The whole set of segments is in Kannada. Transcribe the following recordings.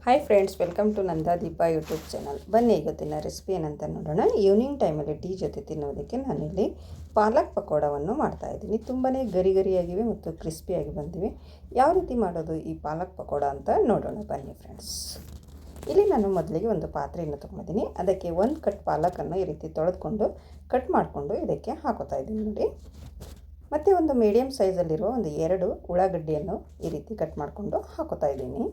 Hi friends, welcome to Nanda Deepa YouTube channel. ಬನ್ನಿ ಇವತ್ತಿನ ರೆಸಿಪಿ ಏನಂತ ನೋಡೋಣ. ಈವ್ನಿಂಗ್ ಟೈಮಲ್ಲಿ ಟೀ ಜೊತೆ ತಿನ್ನೋದಕ್ಕೆ ನಾನಿಲ್ಲಿ ಪಾಲಕ್ ಪಕೋಡವನ್ನು ಮಾಡ್ತಾಯಿದ್ದೀನಿ. ತುಂಬಾ ಗರಿ ಗರಿಯಾಗಿವೆ ಮತ್ತು ಕ್ರಿಸ್ಪಿಯಾಗಿ ಬಂದಿವೆ. ಯಾವ ರೀತಿ ಮಾಡೋದು ಈ ಪಾಲಕ್ ಪಕೋಡ ಅಂತ ನೋಡೋಣ ಬನ್ನಿ ಫ್ರೆಂಡ್ಸ್. ಇಲ್ಲಿ ನಾನು ಮೊದಲಿಗೆ ಒಂದು ಪಾತ್ರೆಯನ್ನು ತೊಗೊಂಡಿದ್ದೀನಿ. ಅದಕ್ಕೆ ಒಂದು ಕಟ್ ಪಾಲಕನ್ನು ಈ ರೀತಿ ತೊಳೆದುಕೊಂಡು ಕಟ್ ಮಾಡಿಕೊಂಡು ಇದಕ್ಕೆ ಹಾಕೋತಾ ಇದ್ದೀನಿ ನೋಡಿ. ಮತ್ತು ಒಂದು ಮೀಡಿಯಮ್ ಸೈಜಲ್ಲಿರುವ ಒಂದು 2 ಉಳ್ಳಾಗಡ್ಡಿಯನ್ನು ಈ ರೀತಿ ಕಟ್ ಮಾಡಿಕೊಂಡು ಹಾಕೋತಾ ಇದ್ದೀನಿ.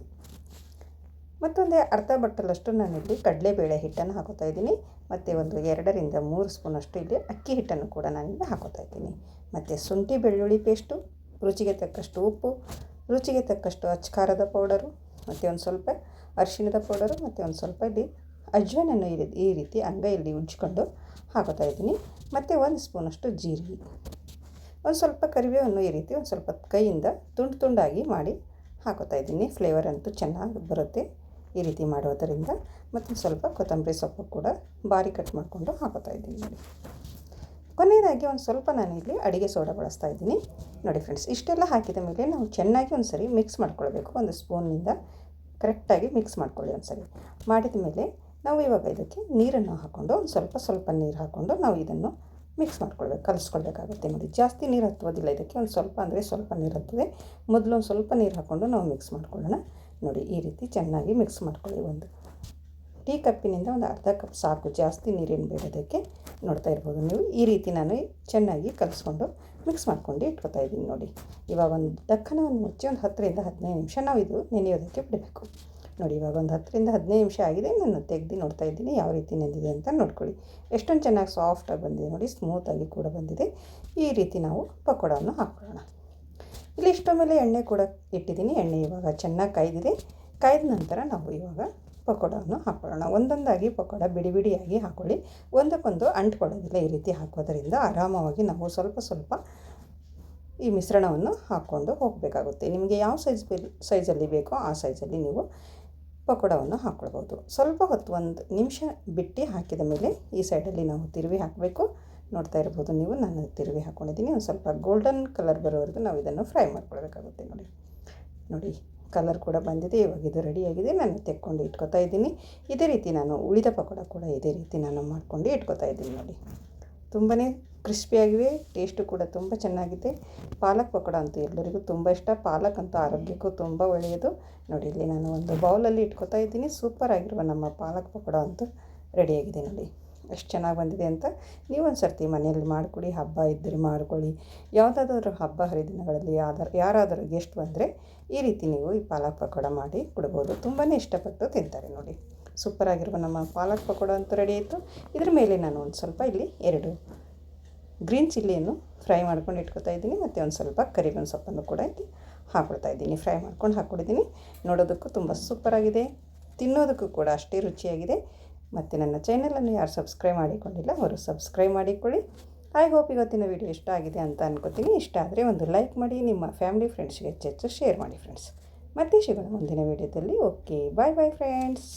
ಮತ್ತೊಂದು ಅರ್ಧ ಬಟ್ಟಲಷ್ಟು ನಾನಿಲ್ಲಿ ಕಡಲೆಬೇಳೆ ಹಿಟ್ಟನ್ನು ಹಾಕೋತಾ ಇದ್ದೀನಿ. ಮತ್ತು ಒಂದು 2ರಿಂದ 3 ಸ್ಪೂನಷ್ಟು ಇಲ್ಲಿ ಅಕ್ಕಿ ಹಿಟ್ಟನ್ನು ಕೂಡ ನಾನಿಲ್ಲಿ ಹಾಕೋತಾ ಇದ್ದೀನಿ. ಮತ್ತು ಶುಂಠಿ ಬೆಳ್ಳುಳ್ಳಿ ಪೇಸ್ಟು, ರುಚಿಗೆ ತಕ್ಕಷ್ಟು ಉಪ್ಪು, ರುಚಿಗೆ ತಕ್ಕಷ್ಟು ಅಚ್ಚಕಾರದ ಪೌಡರು, ಮತ್ತು ಒಂದು ಸ್ವಲ್ಪ ಅರಿಶಿಣದ ಪೌಡರು, ಮತ್ತು ಒಂದು ಸ್ವಲ್ಪ ಇಲ್ಲಿ ಅಜ್ವಾನನ್ನು ಈ ರೀತಿ ಅಂಗೈಯಲ್ಲಿ ಉಜ್ಜಿಕೊಂಡು ಹಾಕೋತಾ ಇದ್ದೀನಿ. ಮತ್ತು 1 ಸ್ಪೂನಷ್ಟು ಜೀರಿಗೆ, ಒಂದು ಸ್ವಲ್ಪ ಕರಿಬೇವನ್ನು ಈ ರೀತಿ ಒಂದು ಸ್ವಲ್ಪ ಕೈಯಿಂದ ತುಂಡಾಗಿ ಮಾಡಿ ಹಾಕೋತಾ ಇದ್ದೀನಿ. ಫ್ಲೇವರ್ ಅಂತೂ ಚೆನ್ನಾಗಿ ಬರುತ್ತೆ ಈ ರೀತಿ ಮಾಡೋದರಿಂದ. ಮತ್ತು ಸ್ವಲ್ಪ ಕೊತ್ತಂಬರಿ ಸೊಪ್ಪು ಕೂಡ ಬಾರಿ ಕಟ್ ಮಾಡಿಕೊಂಡು ಹಾಕೋತಾ ಇದ್ದೀನಿ ನೋಡಿ. ಕೊನೆಯದಾಗಿ ಒಂದು ಸ್ವಲ್ಪ ನಾನಿಲ್ಲಿ ಅಡುಗೆ ಸೋಡಾ ಬಳಸ್ತಾ ಇದ್ದೀನಿ ನೋಡಿ ಫ್ರೆಂಡ್ಸ್. ಇಷ್ಟೆಲ್ಲ ಹಾಕಿದ ಮೇಲೆ ನಾವು ಚೆನ್ನಾಗಿ ಒಂದು ಸರಿ ಮಿಕ್ಸ್ ಮಾಡ್ಕೊಳ್ಬೇಕು. ಒಂದು ಸ್ಪೂನ್ನಿಂದ ಕರೆಕ್ಟಾಗಿ ಮಿಕ್ಸ್ ಮಾಡ್ಕೊಳ್ಳಿ ಒಂದು ಸರಿ. ಮಾಡಿದ ಮೇಲೆ ನಾವು ಇವಾಗ ಇದಕ್ಕೆ ನೀರನ್ನು ಹಾಕ್ಕೊಂಡು ಒಂದು ಸ್ವಲ್ಪ ನೀರು ಹಾಕ್ಕೊಂಡು ನಾವು ಇದನ್ನು ಮಿಕ್ಸ್ ಮಾಡ್ಕೊಳ್ಬೇಕು, ಕಲಿಸ್ಕೊಳ್ಬೇಕಾಗುತ್ತೆ ನೋಡಿ. ಜಾಸ್ತಿ ನೀರು ಹತ್ತೋದಿಲ್ಲ ಇದಕ್ಕೆ, ಒಂದು ಸ್ವಲ್ಪ ಅಂದರೆ ಸ್ವಲ್ಪ ನೀರು ಹತ್ತದೆ. ಮೊದಲು ಒಂದು ಸ್ವಲ್ಪ ನೀರು ಹಾಕ್ಕೊಂಡು ನಾವು ಮಿಕ್ಸ್ ಮಾಡ್ಕೊಳ್ಳೋಣ ನೋಡಿ. ಈ ರೀತಿ ಚೆನ್ನಾಗಿ ಮಿಕ್ಸ್ ಮಾಡ್ಕೊಳ್ಳಿ. ಒಂದು ಟೀ ಕಪ್ಪಿನಿಂದ ಒಂದು ಅರ್ಧ ಕಪ್ ಸಾಕು, ಜಾಸ್ತಿ ನೀರೇನು ಬೇಡೋದಕ್ಕೆ. ನೋಡ್ತಾ ಇರ್ಬೋದು ನೀವು. ಈ ರೀತಿ ನಾನು ಚೆನ್ನಾಗಿ ಕಲಿಸ್ಕೊಂಡು ಮಿಕ್ಸ್ ಮಾಡ್ಕೊಂಡು ಇಟ್ಕೊತಾ ಇದ್ದೀನಿ ನೋಡಿ. ಇವಾಗ ಒಂದು ದಕ್ಕನವನ್ನು ಮುಚ್ಚಿ ಒಂದು 10ರಿಂದ 15 ನಿಮಿಷ ನಾವು ಇದು ನೆನೆಯೋದಕ್ಕೆ ಬಿಡಬೇಕು ನೋಡಿ. ಇವಾಗ ಒಂದು 10ರಿಂದ 15 ನಿಮಿಷ ಆಗಿದೆ. ನಾನು ತೆಗೆದು ನೋಡ್ತಾ ಇದ್ದೀನಿ ಯಾವ ರೀತಿ ನೆಂದಿದೆ ಅಂತ ನೋಡ್ಕೊಳ್ಳಿ. ಎಷ್ಟೊಂದು ಚೆನ್ನಾಗಿ ಸಾಫ್ಟಾಗಿ ಬಂದಿದೆ ನೋಡಿ, ಸ್ಮೂತಾಗಿ ಕೂಡ ಬಂದಿದೆ. ಈ ರೀತಿ ನಾವು ಪಕೋಡವನ್ನು ಹಾಕ್ಕೊಳ್ಳೋಣ. ಇಲ್ಲಿ ಇಷ್ಟೋ ಮೇಲೆ ಎಣ್ಣೆ ಕೂಡ ಇಟ್ಟಿದ್ದೀನಿ. ಎಣ್ಣೆ ಇವಾಗ ಚೆನ್ನಾಗಿ ಕಾಯ್ದಿದೆ. ಕಾಯ್ದ ನಂತರ ನಾವು ಇವಾಗ ಪಕೋಡವನ್ನು ಹಾಕ್ಕೊಳ್ಳೋಣ. ಒಂದೊಂದಾಗಿ ಪಕೋಡ ಬಿಡಿಯಾಗಿ ಹಾಕ್ಕೊಳ್ಳಿ, ಒಂದಕ್ಕೊಂದು ಅಂಟ್ಕೊಳ್ಳೋದಿಲ್ಲ. ಈ ರೀತಿ ಹಾಕೋದರಿಂದ ಆರಾಮವಾಗಿ ನಾವು ಸ್ವಲ್ಪ ಈ ಮಿಶ್ರಣವನ್ನು ಹಾಕ್ಕೊಂಡು ಹೋಗಬೇಕಾಗುತ್ತೆ. ನಿಮಗೆ ಯಾವ ಸೈಜಲ್ಲಿ ಬೇಕೋ ಆ ಸೈಜಲ್ಲಿ ನೀವು ಪಕೋಡವನ್ನು ಹಾಕ್ಕೊಳ್ಬೋದು. ಸ್ವಲ್ಪ ಹೊತ್ತು 1 ನಿಮಿಷ ಬಿಟ್ಟು ಹಾಕಿದ ಮೇಲೆ ಈ ಸೈಡಲ್ಲಿ ನಾವು ತಿರುವಿ ಹಾಕಬೇಕು. ನೋಡ್ತಾ ಇರ್ಬೋದು ನೀವು, ನಾನು ತಿರುವಿ ಹಾಕ್ಕೊಂಡಿದ್ದೀನಿ. ಒಂದು ಸ್ವಲ್ಪ ಗೋಲ್ಡನ್ ಕಲರ್ ಬರೋವರೆಗೂ ನಾವು ಇದನ್ನು ಫ್ರೈ ಮಾಡ್ಕೊಳ್ಬೇಕಾಗುತ್ತೆ ನೋಡಿ. ಕಲರ್ ಕೂಡ ಬಂದಿದೆ. ಇವಾಗ ಇದು ರೆಡಿಯಾಗಿದೆ. ನಾನು ತೆಕ್ಕೊಂಡು ಇಟ್ಕೊತಾ ಇದ್ದೀನಿ. ಇದೇ ರೀತಿ ನಾನು ಉಳಿದ ಪಕೋಡ ಕೂಡ ಇದೇ ರೀತಿ ನಾನು ಮಾಡ್ಕೊಂಡು ಇಟ್ಕೊತಾ ಇದ್ದೀನಿ ನೋಡಿ. ತುಂಬಾ ಕ್ರಿಸ್ಪಿಯಾಗಿವೆ, ಟೇಸ್ಟು ಕೂಡ ತುಂಬ ಚೆನ್ನಾಗಿದೆ. ಪಾಲಕ್ ಪಕೋಡ ಅಂತೂ ಎಲ್ಲರಿಗೂ ತುಂಬ ಇಷ್ಟ. ಪಾಲಕ್ ಅಂತೂ ಆರೋಗ್ಯಕ್ಕೂ ತುಂಬ ಒಳ್ಳೆಯದು ನೋಡಿ. ಇಲ್ಲಿ ನಾನು ಒಂದು ಬೌಲಲ್ಲಿ ಇಟ್ಕೊತಾ ಇದ್ದೀನಿ. ಸೂಪರಾಗಿರುವ ನಮ್ಮ ಪಾಲಕ್ ಪಕೋಡ ಅಂತೂ ರೆಡಿಯಾಗಿದೆ ನೋಡಿ. ಎಷ್ಟು ಚೆನ್ನಾಗಿ ಬಂದಿದೆ ಅಂತ ನೀವು ಒಂದು ಸರ್ತಿ ಮನೆಯಲ್ಲಿ ಮಾಡಿಕೊಡಿ. ಹಬ್ಬ ಇದ್ದರೆ ಮಾಡ್ಕೊಳ್ಳಿ. ಯಾವುದಾದ್ರೂ ಹಬ್ಬ ಹರಿದಿನಗಳಲ್ಲಿ ಯಾರಾದರೂ ಗೆಸ್ಟ್ ಬಂದರೆ ಈ ರೀತಿ ನೀವು ಈ ಪಾಲಕ್ ಪಕೋಡ ಮಾಡಿ ಕೊಡ್ಬೋದು. ತುಂಬಾ ಇಷ್ಟಪಟ್ಟು ತಿಂತಾರೆ ನೋಡಿ. ಸೂಪರಾಗಿರುವ ನಮ್ಮ ಪಾಲಕ್ ಪಕೋಡ ಅಂತೂ ರೆಡಿ ಆಯಿತು. ಇದ್ರ ಮೇಲೆ ನಾನು ಒಂದು ಸ್ವಲ್ಪ ಇಲ್ಲಿ 2 ಗ್ರೀನ್ ಚಿಲ್ಲಿಯನ್ನು ಫ್ರೈ ಮಾಡ್ಕೊಂಡು ಇಟ್ಕೊತಾ ಇದ್ದೀನಿ. ಮತ್ತು ಒಂದು ಸ್ವಲ್ಪ ಕರಿಬೇವಿನ ಸೊಪ್ಪನ್ನು ಕೂಡ ಇಲ್ಲಿ ಹಾಕ್ಕೊಳ್ತಾ ಇದ್ದೀನಿ. ಫ್ರೈ ಮಾಡ್ಕೊಂಡು ಹಾಕ್ಕೊಡಿದ್ದೀನಿ. ನೋಡೋದಕ್ಕೂ ತುಂಬ ಸೂಪರಾಗಿದೆ, ತಿನ್ನೋದಕ್ಕೂ ಕೂಡ ಅಷ್ಟೇ ರುಚಿಯಾಗಿದೆ. ಮತ್ತು ನನ್ನ ಚಾನಲನ್ನು ಯಾರು ಸಬ್ಸ್ಕ್ರೈಬ್ ಮಾಡಿಕೊಂಡಿಲ್ಲ ಅವರು ಸಬ್ಸ್ಕ್ರೈಬ್ ಮಾಡಿಕೊಳ್ಳಿ. ಐ ಹೋಪ್ ಇವತ್ತಿನ ವಿಡಿಯೋ ಇಷ್ಟ ಆಗಿದೆ ಅಂತ ಅನ್ಕೋತೀನಿ. ಇಷ್ಟ ಆದರೆ ಒಂದು ಲೈಕ್ ಮಾಡಿ, ನಿಮ್ಮ ಫ್ಯಾಮಿಲಿ ಫ್ರೆಂಡ್ಸ್ಗೆ ಹೆಚ್ಚು ಶೇರ್ ಮಾಡಿ ಫ್ರೆಂಡ್ಸ್. ಮತ್ತೆ ಸಿಗೋಣ ಮುಂದಿನ ವಿಡಿಯೋದಲ್ಲಿ. Okay, bye friends.